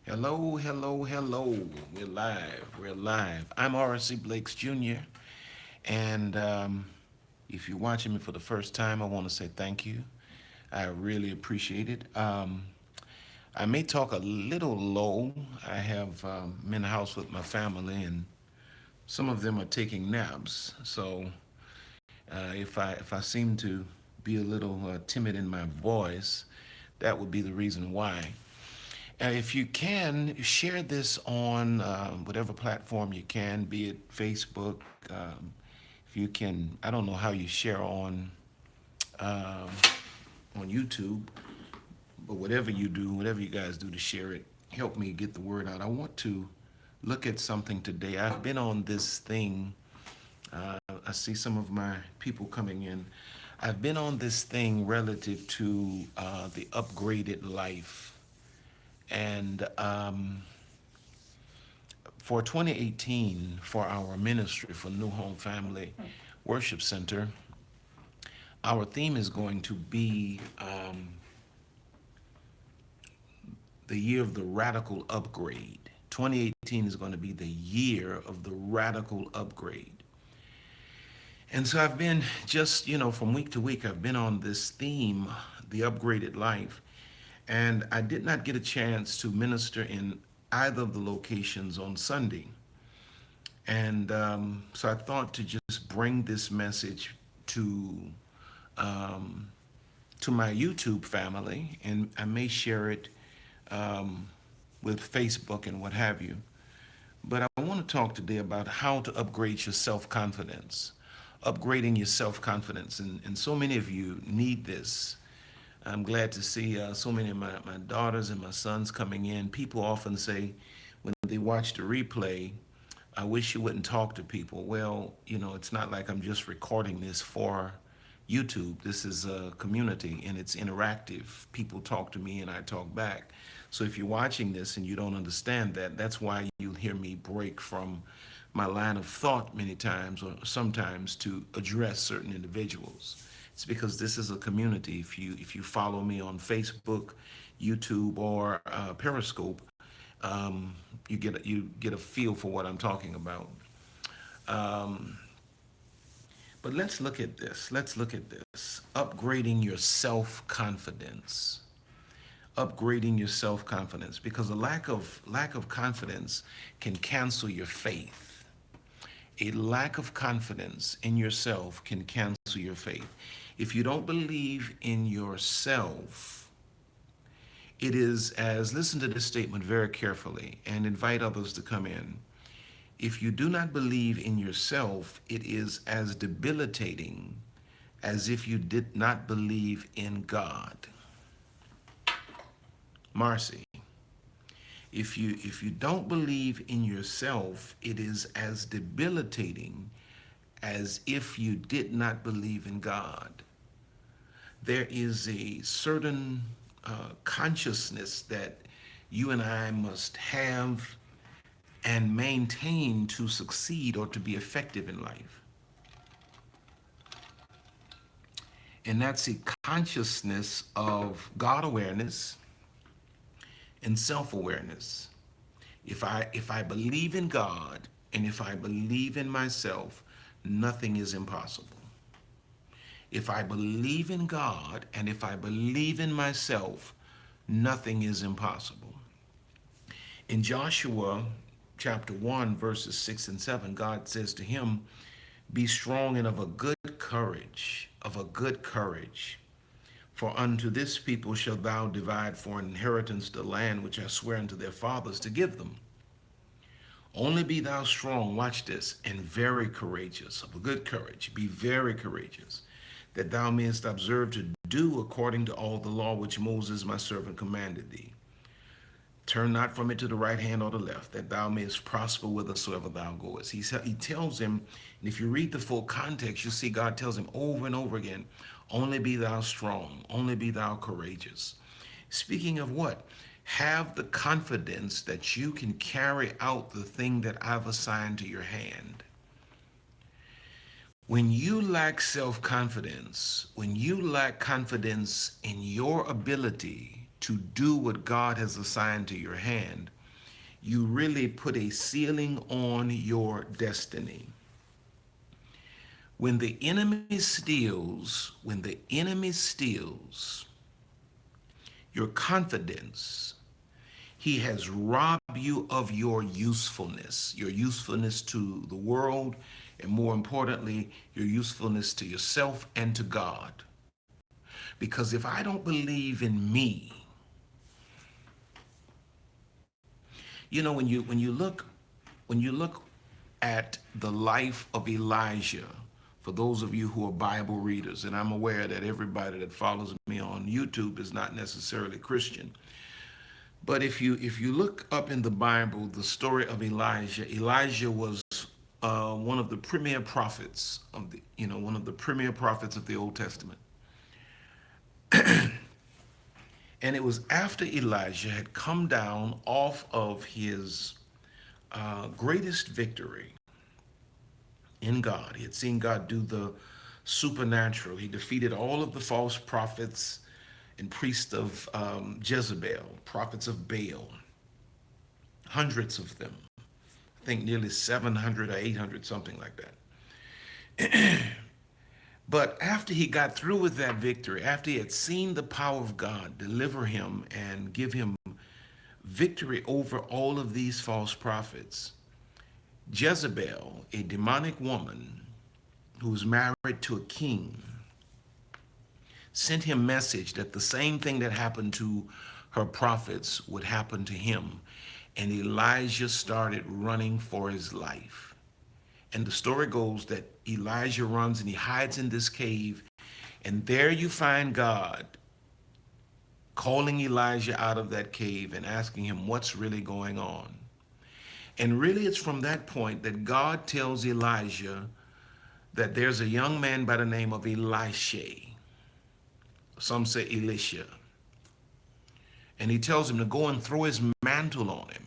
Hello, hello, hello. We're live. We're live. I'm RC Blakes Jr. And if you're watching me for the first time, I want to say thank you. I really appreciate it. I may talk a little low. I'm in the house with my family, and some of them are taking naps. So if I seem to be a little timid in my voice, that would be the reason why. If you can, share this on whatever platform you can, be it Facebook. If you can, I don't know how you share um, on YouTube, but whatever you do, whatever you guys do to share it, help me get the word out. I want to look at something today. I've been on this thing. I see some of my people coming in. I've been on this thing relative to the upgraded life. And for 2018, for our ministry, for New Home Family Worship Center, our theme is going to be the year of the radical upgrade. 2018 is going to be the year of the radical upgrade. And so I've been just, from week to week, I've been on this theme, the upgraded life. And I did not get a chance to minister in either of the locations on Sunday. And so I thought to just bring this message to um, to my YouTube family, and I may share it um, with Facebook and what have you. But I want to talk today about how to upgrade your self-confidence, upgrading your self-confidence. And so many of you need this. I'm glad to see so many of my daughters and my sons coming in. People often say when they watch the replay, I wish you wouldn't talk to people. Well, it's not like I'm just recording this for YouTube. This is a community and it's interactive. People talk to me and I talk back. So if you're watching this and you don't understand that, that's why you'll hear me break from my line of thought many times or sometimes to address certain individuals. It's because this is a community. If you follow me on Facebook, YouTube, or Periscope, you get a feel for what I'm talking about. Um, but let's look at this. Let's look at this. Upgrading your self-confidence. Upgrading your self-confidence, because a lack of confidence can cancel your faith. A lack of confidence in yourself can cancel your faith. If you don't believe in yourself, it is as, listen to this statement very carefully and invite others to come in. If you do not believe in yourself, it is as debilitating as if you did not believe in God. Marcy, if you don't believe in yourself, it is as debilitating as if you did not believe in God. There is a certain consciousness that you and I must have and maintain to succeed or to be effective in life. And that's a consciousness of God awareness and self-awareness. If I believe in God and if I believe in myself, nothing is impossible. If I believe in God and if I believe in myself, nothing is impossible. In Joshua chapter 1, verses 6 and 7, God says to him, "Be strong and of a good courage, of a good courage. For unto this people shalt thou divide for an inheritance the land which I swear unto their fathers to give them. Only be thou strong," watch this, "and very courageous," of a good courage, be very courageous, "that thou mayest observe to do according to all the law which Moses my servant commanded thee. Turn not from it to the right hand or the left, that thou mayest prosper whithersoever thou goest." He tells him, and if you read the full context, you see God tells him over and over again, only be thou strong, only be thou courageous. Speaking of what? Have the confidence that you can carry out the thing that I've assigned to your hand. When you lack self-confidence, when you lack confidence in your ability to do what God has assigned to your hand, you really put a ceiling on your destiny. When the enemy steals your confidence, he has robbed you of your usefulness to the world, and more importantly, your usefulness to yourself and to God. Because if I don't believe in me, when you look at the life of Elijah, for those of you who are Bible readers, and I'm aware that everybody that follows me on YouTube is not necessarily Christian, but if you look up in the Bible, the story of Elijah was one of the premier prophets of the Old Testament. And it was after Elijah had come down off of his greatest victory in God. He had seen God do the supernatural. He defeated all of the false prophets and priests of Jezebel, prophets of Baal, hundreds of them. I think nearly 700 or 800, something like that. But after he got through with that victory, after he had seen the power of God deliver him and give him victory over all of these false prophets, Jezebel, a demonic woman who was married to a king, sent him message that the same thing that happened to her prophets would happen to him. And Elijah started running for his life. And the story goes that Elijah runs and he hides in this cave. And there you find God calling Elijah out of that cave and asking him what's really going on. And really it's from that point that God tells Elijah that there's a young man by the name of Elisha. Some say Elisha. And he tells him to go and throw his mantle on him.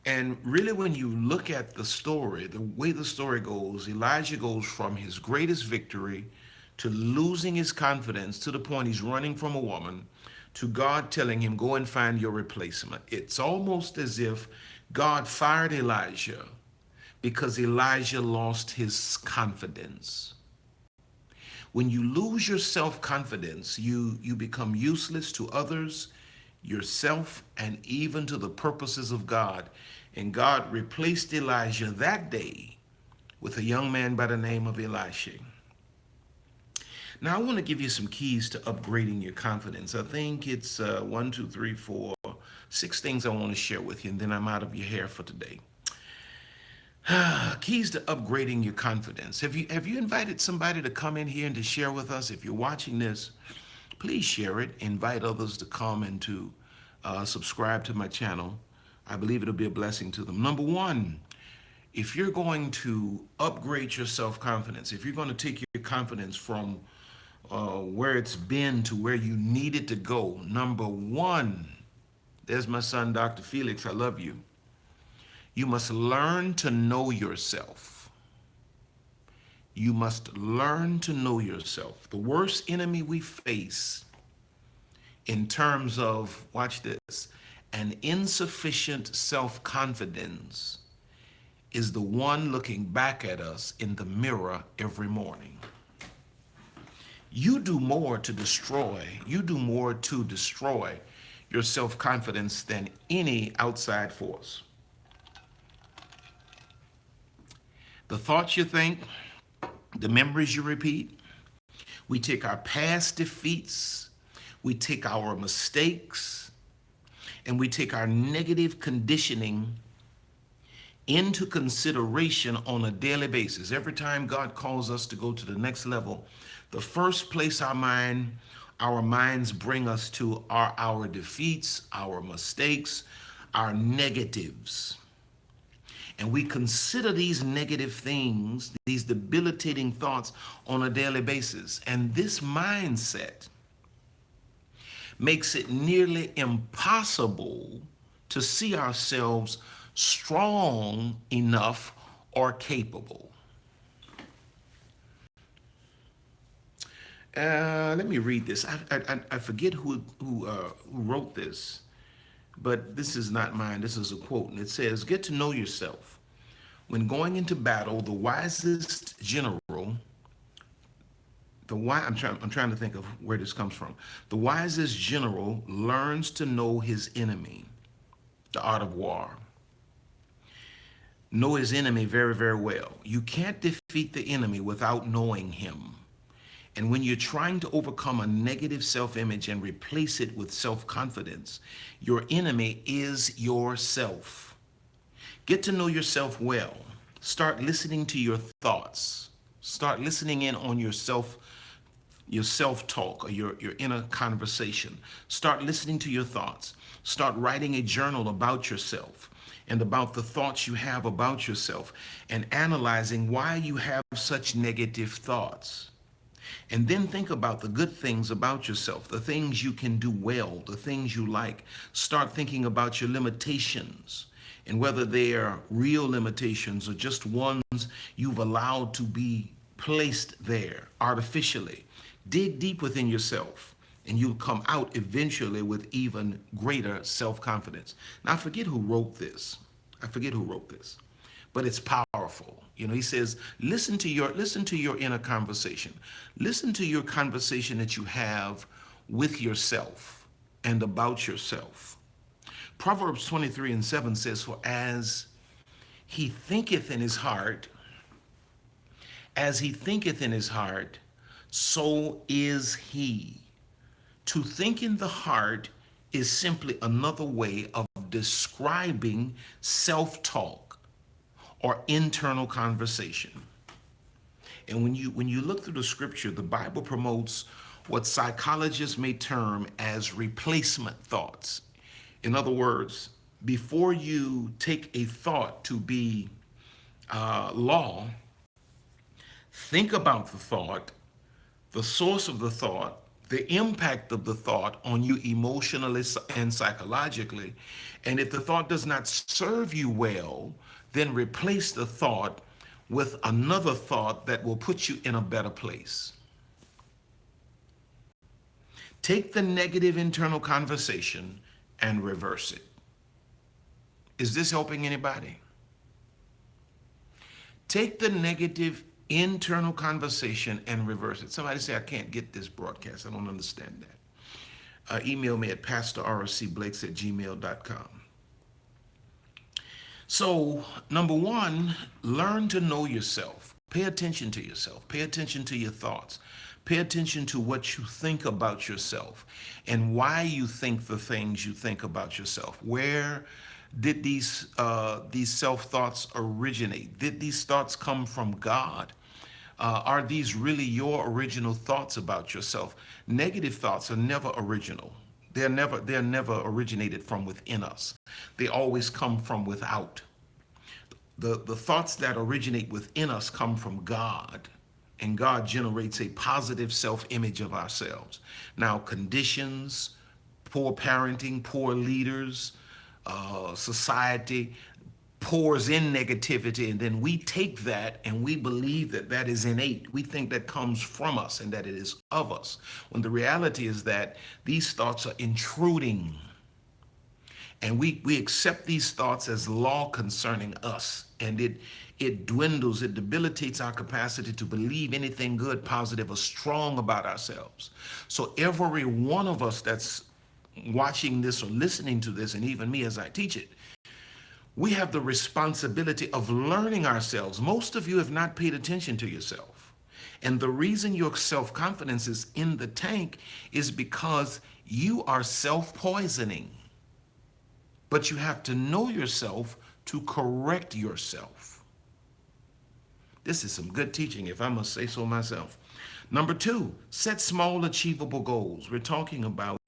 And really, when you look at the story, the way the story goes, Elijah goes from his greatest victory to losing his confidence to the point he's running from a woman, to God telling him, go and find your replacement. It's almost as if God fired Elijah because Elijah lost his confidence. When you lose your self-confidence, you become useless to others, yourself, and even to the purposes of God. And God replaced Elijah that day with a young man by the name of Elisha. Now, I want to give you some keys to upgrading your confidence. I think it's 1, 2, 3, 4, 6 things I want to share with you, and then I'm out of your hair for today. Keys to upgrading your confidence. Have you invited somebody to come in here and to share with us? If you're watching this, please share it. Invite others to come and to subscribe to my channel. I believe it'll be a blessing to them. Number one, if you're going to upgrade your self-confidence, if you're going to take your confidence from where it's been to where you need it to go, number one, there's my son, Dr. Felix. I love you. You must learn to know yourself. You must learn to know yourself. The worst enemy we face in terms of, watch this, an insufficient self-confidence is the one looking back at us in the mirror every morning. You do more to destroy your self-confidence than any outside force. The thoughts you think, the memories you repeat, we take our past defeats, we take our mistakes, and we take our negative conditioning into consideration on a daily basis. Every time God calls us to go to the next level, the first place our minds bring us to are our defeats, our mistakes, our negatives. And we consider these negative things, these debilitating thoughts on a daily basis. And this mindset makes it nearly impossible to see ourselves strong enough or capable. Let me read this. I forget who wrote this, but this is not mine. This is a quote, and it says, "Get to know yourself. When going into battle, the wisest general, I'm trying to think of where this comes from. The wisest general learns to know his enemy, the art of war. Know his enemy very, very well. You can't defeat the enemy without knowing him. And when you're trying to overcome a negative self image and replace it with self confidence, your enemy is yourself. Get to know yourself well. Start listening to your thoughts. Start listening in on your self-talk or your inner conversation. Start listening to your thoughts. Start writing a journal about yourself and about the thoughts you have about yourself and analyzing why you have such negative thoughts. And then think about the good things about yourself, the things you can do well, the things you like. Start thinking about your limitations and whether they are real limitations or just ones you've allowed to be placed there artificially. Dig deep within yourself and you'll come out eventually with even greater self-confidence. Now, I forget who wrote this. But it's powerful. You know, he says, listen to your inner conversation. Listen to your conversation that you have with yourself and about yourself. Proverbs 23:7 says, "For he thinketh in his heart, as he thinketh in his heart, so is he." To think in the heart is simply another way of describing self-talk or internal conversation. And when you look through the scripture, the Bible promotes what psychologists may term as replacement thoughts. In other words, before you take a thought to be law, think about the thought, the source of the thought, the impact of the thought on you emotionally and psychologically. And if the thought does not serve you well, then replace the thought with another thought that will put you in a better place. Take the negative internal conversation and reverse it. Is this helping anybody? Take the negative internal conversation and reverse it. Somebody say, I can't get this broadcast. I don't understand that. Email me at pastorrcblakes@gmail.com. So, number one, learn to know yourself. Pay attention to yourself. Pay attention to your thoughts. Pay attention to what you think about yourself and why you think the things you think about yourself. Where did these self-thoughts originate? Did these thoughts come from God? Are these really your original thoughts about yourself? Negative thoughts are never original. They're never originated from within us. They always come from without. The thoughts that originate within us come from God, and God generates a positive self-image of ourselves. Now, conditions, poor parenting, poor leaders, society pours in negativity, and then we take that and we believe that that is innate. We think that comes from us and that it is of us, when the reality is that these thoughts are intruding, and we accept these thoughts as law concerning us, and it dwindles, it debilitates our capacity to believe anything good, positive, or strong about ourselves. So every one of us that's watching this or listening to this, and even me as I teach it, we have the responsibility of learning ourselves. Most of you have not paid attention to yourself. And the reason your self-confidence is in the tank is because you are self-poisoning. But you have to know yourself to correct yourself. This is some good teaching, if I must say so myself. Number two, set small, achievable goals. We're talking about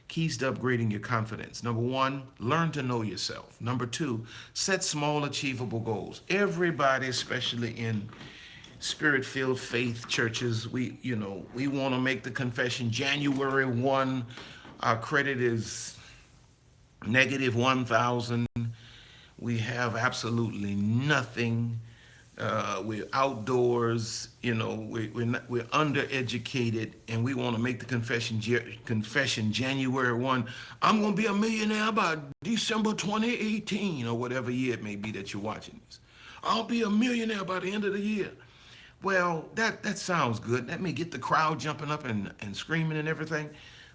keys to upgrading your confidence. Number one, learn to know yourself. Number two, set small, achievable goals. Everybody, especially in spirit-filled faith churches, we want to make the confession January 1, our credit is negative 1,000. We have absolutely nothing we're outdoors, we're undereducated, and we want to make the confession January 1. I'm going to be a millionaire by December 2018 or whatever year it may be that you're watching this. I'll be a millionaire by the end of the year. Well, that sounds good. That may get the crowd jumping up and screaming and everything,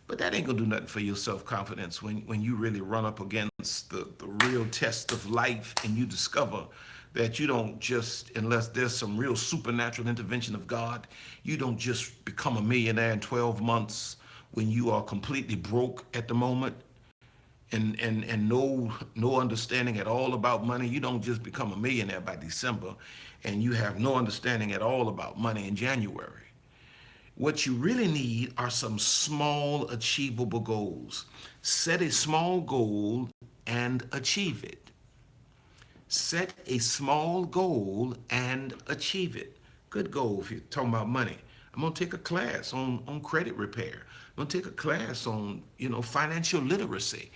but that ain't gonna do nothing for your self-confidence when you really run up against the real test of life and you discover that you don't just, unless there's some real supernatural intervention of God, you don't just become a millionaire in 12 months when you are completely broke at the moment and no understanding at all about money. You don't just become a millionaire by December and you have no understanding at all about money in January. What you really need are some small achievable goals. Set a small goal and achieve it. Set a small goal and achieve it. Good goal if you're talking about money. I'm gonna take a class on credit repair. I'm gonna take a class on, financial literacy.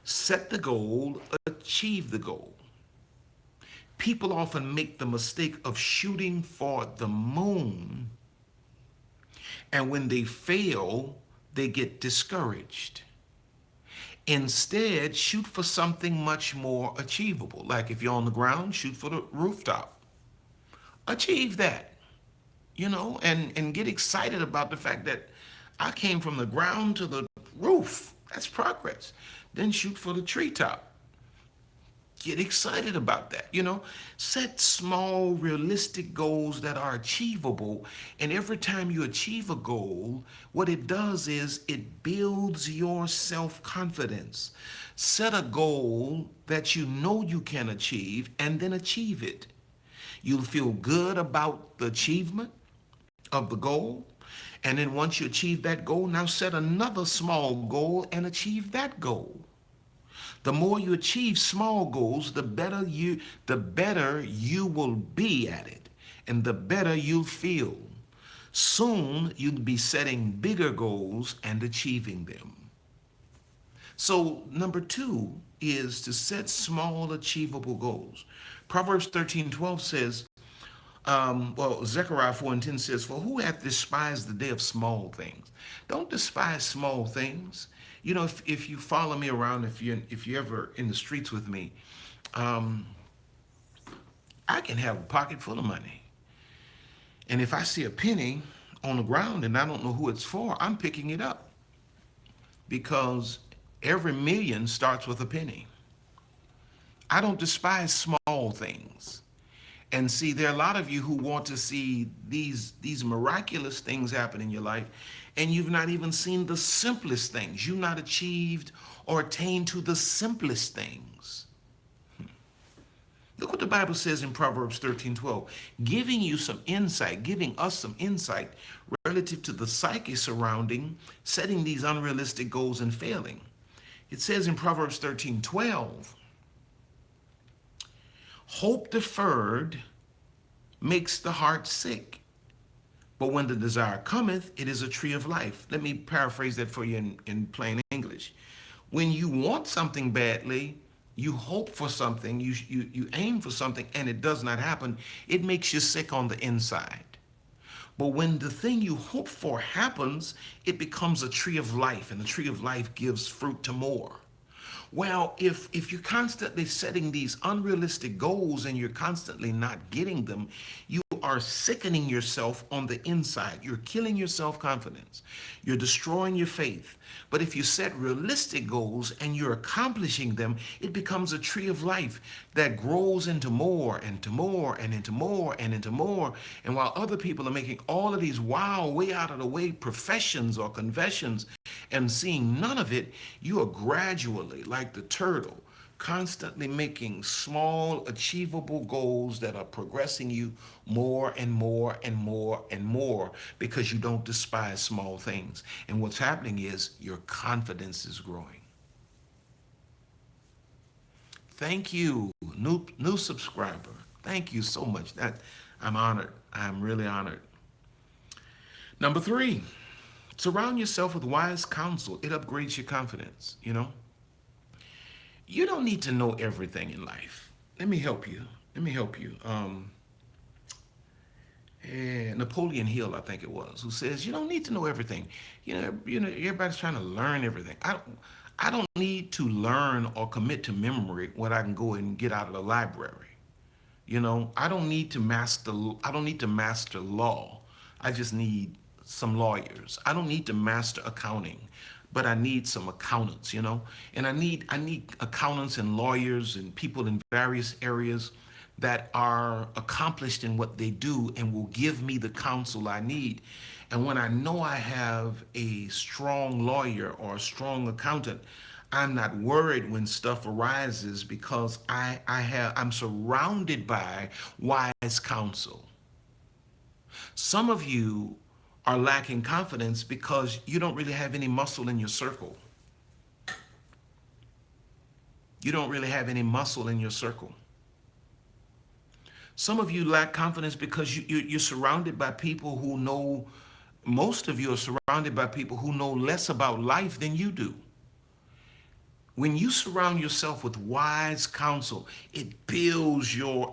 Set the goal, achieve the goal. People often make the mistake of shooting for the moon, and when they fail, they get discouraged. Instead, shoot for something much more achievable. Like if you're on the ground, shoot for the rooftop. Achieve that, and get excited about the fact that I came from the ground to the roof. That's progress. Then shoot for the treetop. Get excited about that, Set small, realistic goals that are achievable. And every time you achieve a goal, what it does is it builds your self-confidence. Set a goal that you know you can achieve and then achieve it. You'll feel good about the achievement of the goal. And then once you achieve that goal, now set another small goal and achieve that goal. The more you achieve small goals, the better you will be at it, and the better you'll feel. Soon you'll be setting bigger goals and achieving them. So number 2 is to set small achievable goals. Proverbs 13:12 says, Zechariah 4:10 says, "For who hath despised the day of small things?" Don't despise small things. If you follow me around, if you're ever in the streets with me, I can have a pocket full of money. And if I see a penny on the ground and I don't know who it's for, I'm picking it up. Because every million starts with a penny. I don't despise small things. And see, there are a lot of you who want to see these miraculous things happen in your life, and you've not even seen the simplest things. You've not achieved or attained to the simplest things. Look what the Bible says in Proverbs 13:12, giving us some insight relative to the psyche surrounding setting these unrealistic goals and failing. It says in Proverbs 13:12, hope deferred makes the heart sick, but when the desire cometh, it is a tree of life. Let me paraphrase that for you in plain English. When you want something badly, you hope for something, you aim for something, and it does not happen, it makes you sick on the inside. But when the thing you hope for happens, it becomes a tree of life, and the tree of life gives fruit to more. Well, if you're constantly setting these unrealistic goals and you're constantly not getting them, you are sickening yourself on the inside. You're killing your self-confidence. You're destroying your faith. But if you set realistic goals and you're accomplishing them, it becomes a tree of life that grows into more and to more and into more and into more. And while other people are making all of these way out of the way professions or confessions and seeing none of it, you are gradually, like the turtle, constantly making small, achievable goals that are progressing you more and more and more and more because you don't despise small things. And what's happening is your confidence is growing. Thank you, new subscriber. Thank you so much. I'm honored. I'm really honored. Number 3, surround yourself with wise counsel. It upgrades your confidence, You don't need to know everything in life. Let me help you. Napoleon Hill, I think it was, who says you don't need to know everything. Everybody's trying to learn everything. I don't need to learn or commit to memory what I can go and get out of the library. I don't need to master. I don't need to master law. I just need some lawyers. I don't need to master accounting, but I need some accountants. And I need accountants and lawyers and people in various areas that are accomplished in what they do and will give me the counsel I need. And when I know I have a strong lawyer or a strong accountant, I'm not worried when stuff arises because I'm surrounded by wise counsel. Some of you are lacking confidence because you don't really have any muscle in your circle. You don't really have any muscle in your circle. Some of you lack confidence because you're surrounded by people who know, most of you are surrounded by people who know less about life than you do. When you surround yourself with wise counsel, it builds your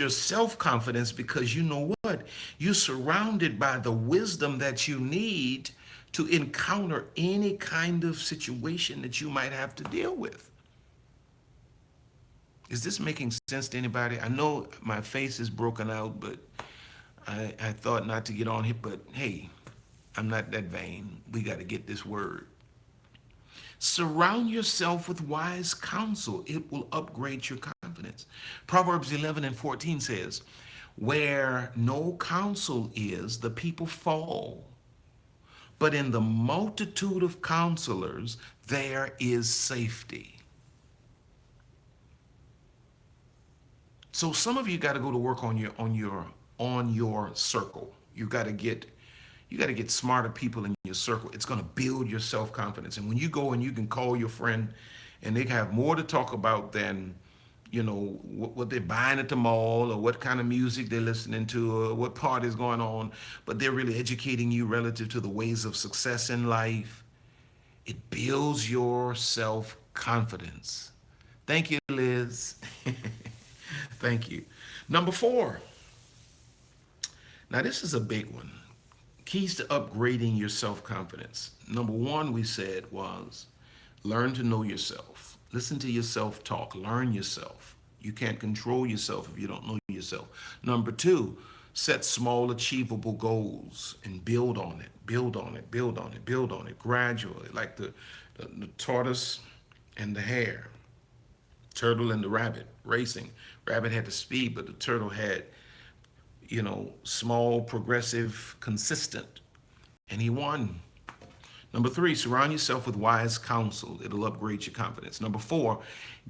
self-confidence because you know what? You're surrounded by the wisdom that you need to encounter any kind of situation that you might have to deal with. Is this making sense to anybody? I know my face is broken out, but I thought not to get on here, but hey, I'm not that vain. We got to get this word. Surround yourself with wise counsel. It will upgrade your confidence. Proverbs 11:14 says, where no counsel is, the people fall. But in the multitude of counselors, there is safety. So some of you got to go to work on your circle. You got to get smarter people in your circle. It's going to build your self-confidence. And when you go and you can call your friend and they have more to talk about than, what they're buying at the mall or what kind of music they're listening to or what party's going on, but they're really educating you relative to the ways of success in life, it builds your self-confidence. Thank you, Liz. Thank you. Number 4. Now, this is a big one. Keys to upgrading your self-confidence. Number 1, we said, was learn to know yourself. Listen to yourself talk. Learn yourself. You can't control yourself if you don't know yourself. Number 2, set small, achievable goals and build on it. Build on it. Build on it. Build on it gradually, like the tortoise and the hare, turtle and the rabbit racing. Rabbit had the speed, but the turtle had small, progressive, consistent, and he won. Number 3, surround yourself with wise counsel. It'll upgrade your confidence. Number 4,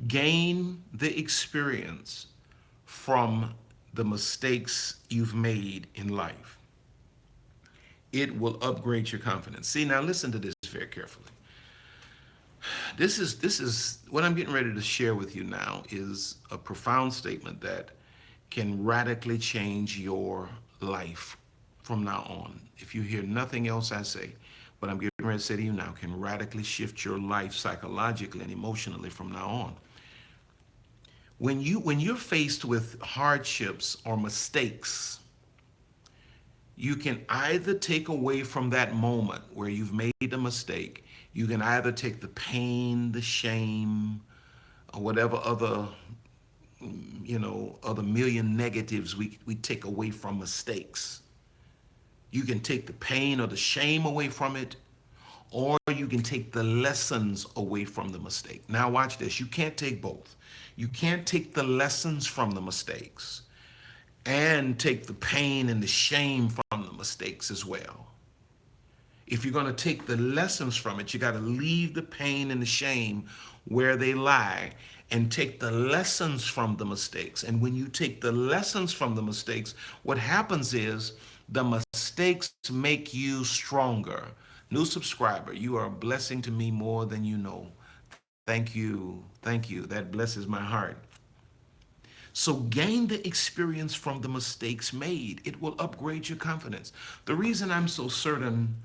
gain the experience from the mistakes you've made in life. It will upgrade your confidence. See, now listen to this very carefully. This is what I'm getting ready to share with you now is a profound statement that can radically change your life from now on. If you hear nothing else I say, what I'm getting ready to say to you now can radically shift your life psychologically and emotionally from now on. When you're faced with hardships or mistakes, you can either take away from that moment where you've made a mistake, you can either take the pain, the shame, or whatever other million negatives we take away from mistakes. You can take the pain or the shame away from it, or you can take the lessons away from the mistake. Now watch this. You can't take both. You can't take the lessons from the mistakes and take the pain and the shame from the mistakes as well. If you're going to take the lessons from it, you got to leave the pain and the shame where they lie and take the lessons from the mistakes. And when you take the lessons from the mistakes, what happens is the mistakes make you stronger. New subscriber, you are a blessing to me more than you know. Thank you. Thank you. That blesses my heart. So gain the experience from the mistakes made. It will upgrade your confidence. The reason I'm so certain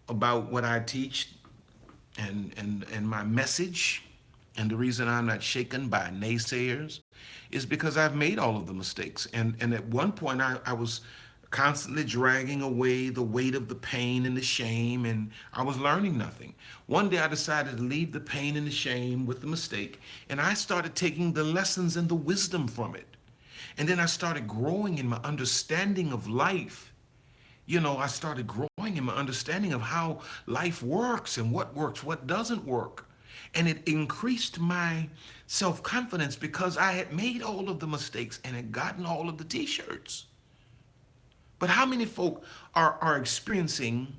about what I teach and my message And the reason I'm not shaken by naysayers is because I've made all of the mistakes. And at one point, I was constantly dragging away the weight of the pain and the shame, and I was learning nothing. One day, I decided to leave the pain and the shame with the mistake, and I started taking the lessons and the wisdom from it. And then I started growing in my understanding of life. I started growing in my understanding of how life works, what doesn't work. And it increased my self confidence because I had made all of the mistakes and had gotten all of the t shirts. But how many folk are experiencing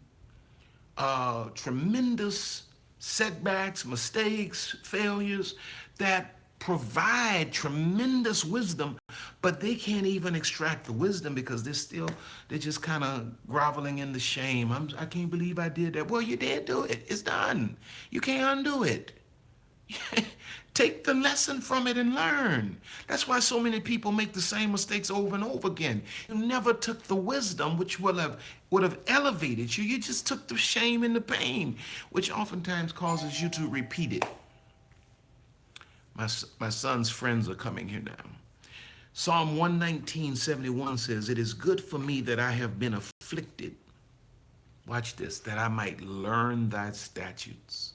tremendous setbacks, mistakes, failures that provide tremendous wisdom, but they can't even extract the wisdom because they're just kind of groveling in the shame. I can't believe I did that. Well, you did do it. It's done. You can't undo it. Take the lesson from it and learn. That's why so many people make the same mistakes over and over again. You never took the wisdom which would have elevated you. You just took the shame and the pain, which oftentimes causes you to repeat it. My son's friends are coming here now. Psalm 119:71 says, "It is good for me that I have been afflicted." Watch this, that I might learn thy statutes.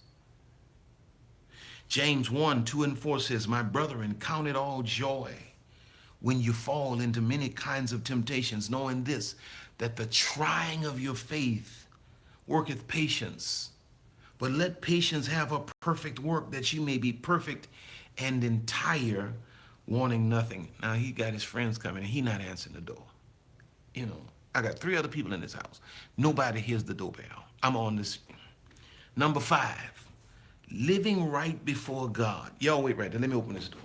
James 1:2-4 says, "My brethren, count it all joy when you fall into many kinds of temptations, knowing this, that the trying of your faith worketh patience. But let patience have a perfect work, that you may be perfect and entire, wanting nothing." Now he got his friends coming and he not answering the door. I got 3 other people in this house. Nobody hears the doorbell. I'm on this. Number 5. Living right before God. Y'all wait right there. Let me open this door.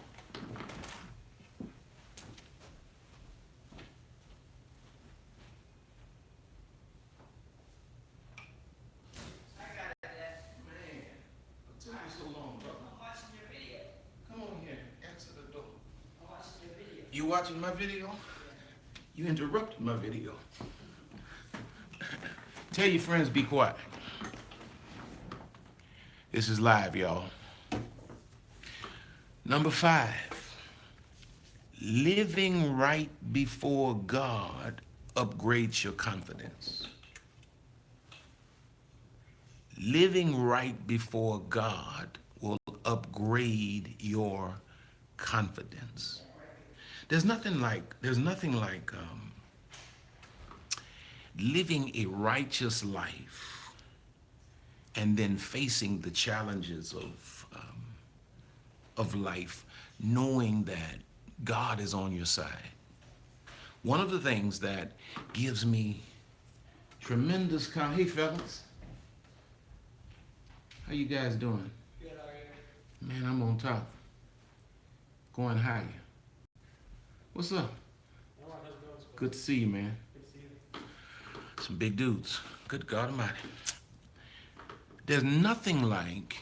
I got that. Man, it took me so long, brother. I'm watching your video. Come on here. Answer the door. I'm watching your video. You watching my video? Yeah. You interrupted my video. Tell your friends be quiet. This is live, y'all. Number 5, living right before God upgrades your confidence. Living right before God will upgrade your confidence. There's nothing like living a righteous life and then facing the challenges of life, knowing that God is on your side. One of the things that gives me tremendous hey fellas, how you guys doing? Good, how are you? Man, I'm on top, going higher. What's up? Good to see you, man. Good to see you. Some big dudes. Good God Almighty. There's nothing like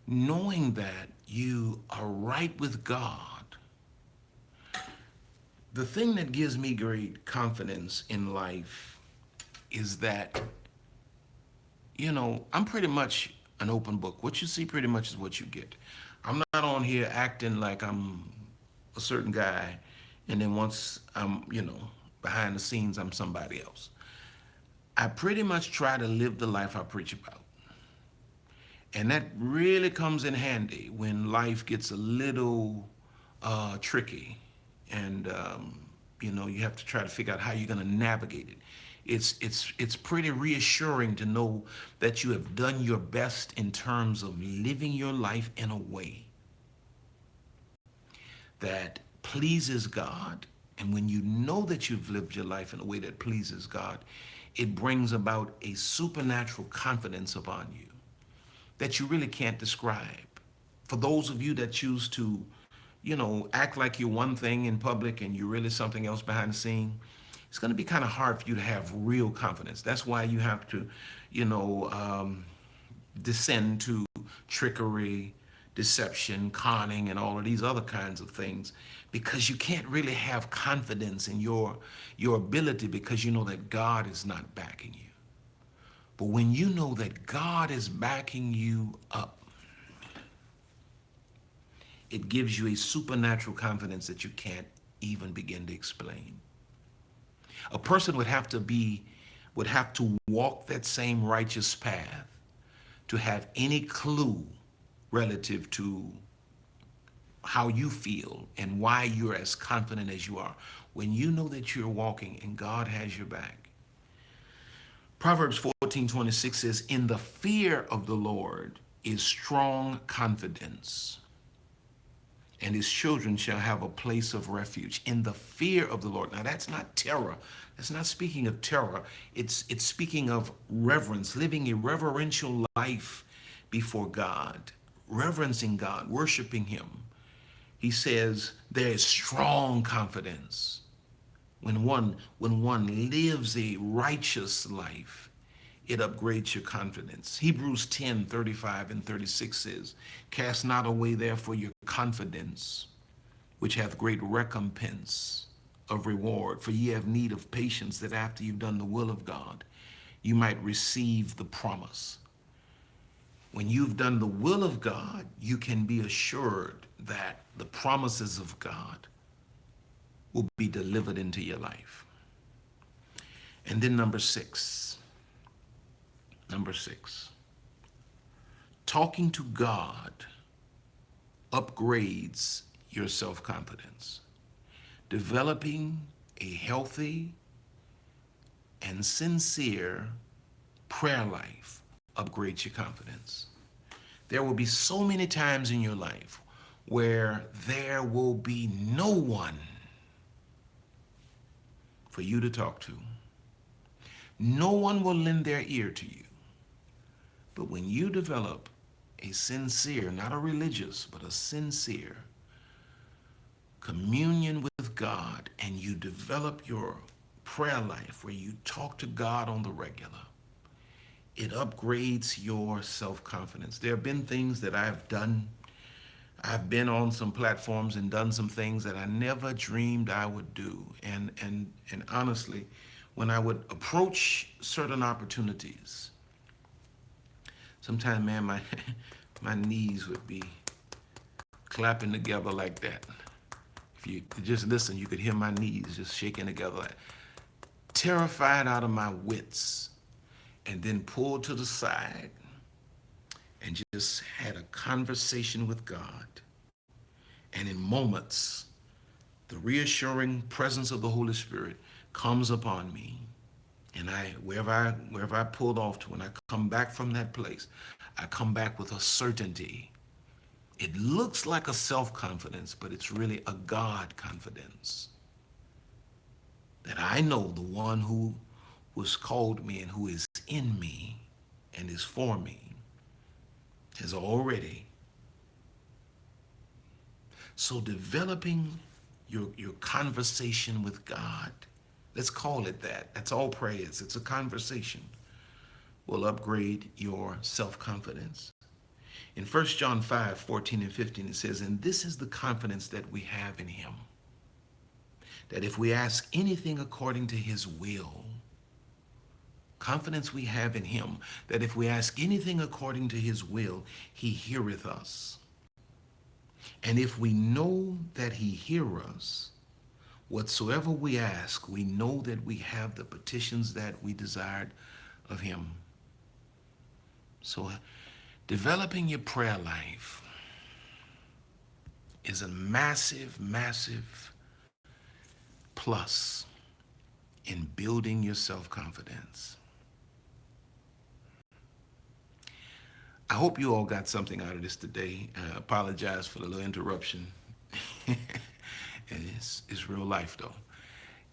knowing that you are right with God. The thing that gives me great confidence in life is that, I'm pretty much an open book. What you see pretty much is what you get. I'm not on here acting like I'm a certain guy, and then once I'm, behind the scenes, I'm somebody else. I pretty much try to live the life I preach about. And that really comes in handy when life gets a little tricky and, you have to try to figure out how you're going to navigate it. It's pretty reassuring to know that you have done your best in terms of living your life in a way that pleases God. And when you know that you've lived your life in a way that pleases God, it brings about a supernatural confidence upon you that you really can't describe. For those of you that choose to, act like you're one thing in public and you're really something else behind the scene, it's going to be kind of hard for you to have real confidence. That's why you have to, descend to trickery, deception, conning, and all of these other kinds of things, because you can't really have confidence in your ability, because you know that God is not backing you. But when you know that God is backing you up, It gives you a supernatural confidence that you can't even begin to explain. A person would have to walk that same righteous path to have any clue relative to how you feel and why you're as confident as you are. When you know that you're walking and God has your back. Proverbs 14:26 says, in the fear of the Lord is strong confidence, and his children shall have a place of refuge. In the fear of the Lord. Now that's not terror. That's not speaking of terror. It's speaking of reverence, living a reverential life before God, reverencing God, worshiping him. He says there is strong confidence. When one lives a righteous life, it upgrades your confidence. Hebrews 10:35 and 36 says, cast not away therefore your confidence, which hath great recompense of reward. For ye have need of patience, that after you've done the will of God, you might receive the promise. When you've done the will of God, you can be assured that the promises of God will be delivered into your life. And then number six, talking to God upgrades your self-confidence. Developing a healthy and sincere prayer life upgrades your confidence. There will be so many times in your life where there will be no one for you to talk to. No one will lend their ear to you. But when you develop a sincere, not a religious, but a sincere communion with God, and you develop your prayer life where you talk to God on the regular, it upgrades your self-confidence. There have been things that I've done. I've been on some platforms and done some things that I never dreamed I would do. And honestly, when I would approach certain opportunities, sometimes, man, my knees would be clapping together like that. If you could just listen, you could hear my knees just shaking together, like, terrified out of my wits, and then pulled to the side and just had a conversation with God. And in moments, the reassuring presence of the Holy Spirit comes upon me. And wherever I pulled off to, when I come back from that place, I come back with a certainty. It looks like a self-confidence, but it's really a God confidence. That I know the one who was called me and who is in me and is for me has already. So developing your conversation with God, let's call it that. That's all prayer is. It's a conversation. Will upgrade your self-confidence. In 1 John 5:14 and 15, it says, and this is the confidence that we have in him, that if we ask anything according to his will, confidence we have in him, that if we ask anything according to his will, he heareth us. And if we know that he hear us, whatsoever we ask, we know that we have the petitions that we desired of him. So developing your prayer life is a massive, massive plus in building your self-confidence. I hope you all got something out of this today. I apologize for the little interruption. And it's real life, though.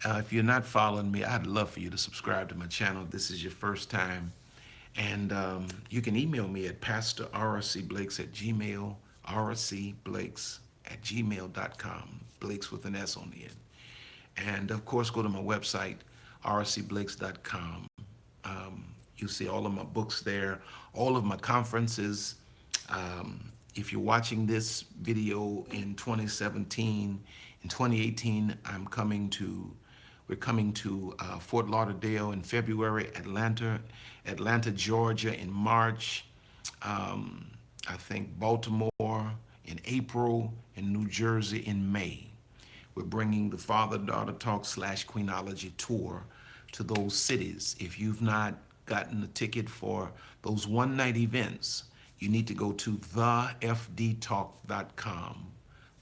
If you're not following me, I'd love for you to subscribe to my channel. If this is your first time. And you can email me at pastorrcblakes@gmail, rcblakes@gmail.com, Blakes with an S on the end. And of course, go to my website, rcblakes.com. You'll see all of my books there, all of my conferences. If you're watching this video in 2017, in 2018, we're coming to Fort Lauderdale in February, Atlanta, Georgia in March, I think Baltimore in April, in New Jersey in May. We're bringing the Father Daughter Talk / Queenology tour to those cities. If you've not gotten a ticket for those one night events, you need to go to thefdtalk.com.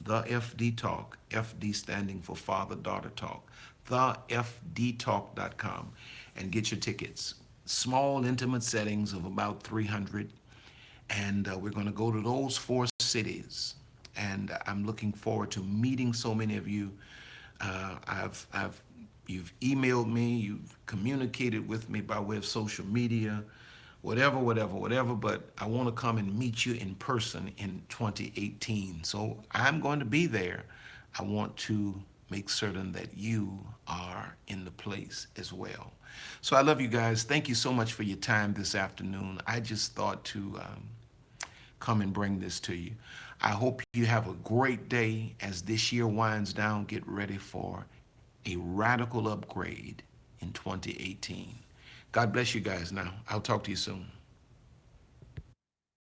The FD Talk, FD standing for Father Daughter Talk, thefdtalk.com, and get your tickets. Small, intimate settings of about 300. And we're going to go to those 4 cities. And I'm looking forward to meeting so many of you. You've emailed me, you've communicated with me by way of social media, whatever, but I want to come and meet you in person in 2018. So I'm going to be there. I want to make certain that you are in the place as well. So I love you guys. Thank you so much for your time this afternoon. I just thought to come and bring this to you. I hope you have a great day as this year winds down. Get ready for a radical upgrade in 2018. God bless you guys now. I'll talk to you soon.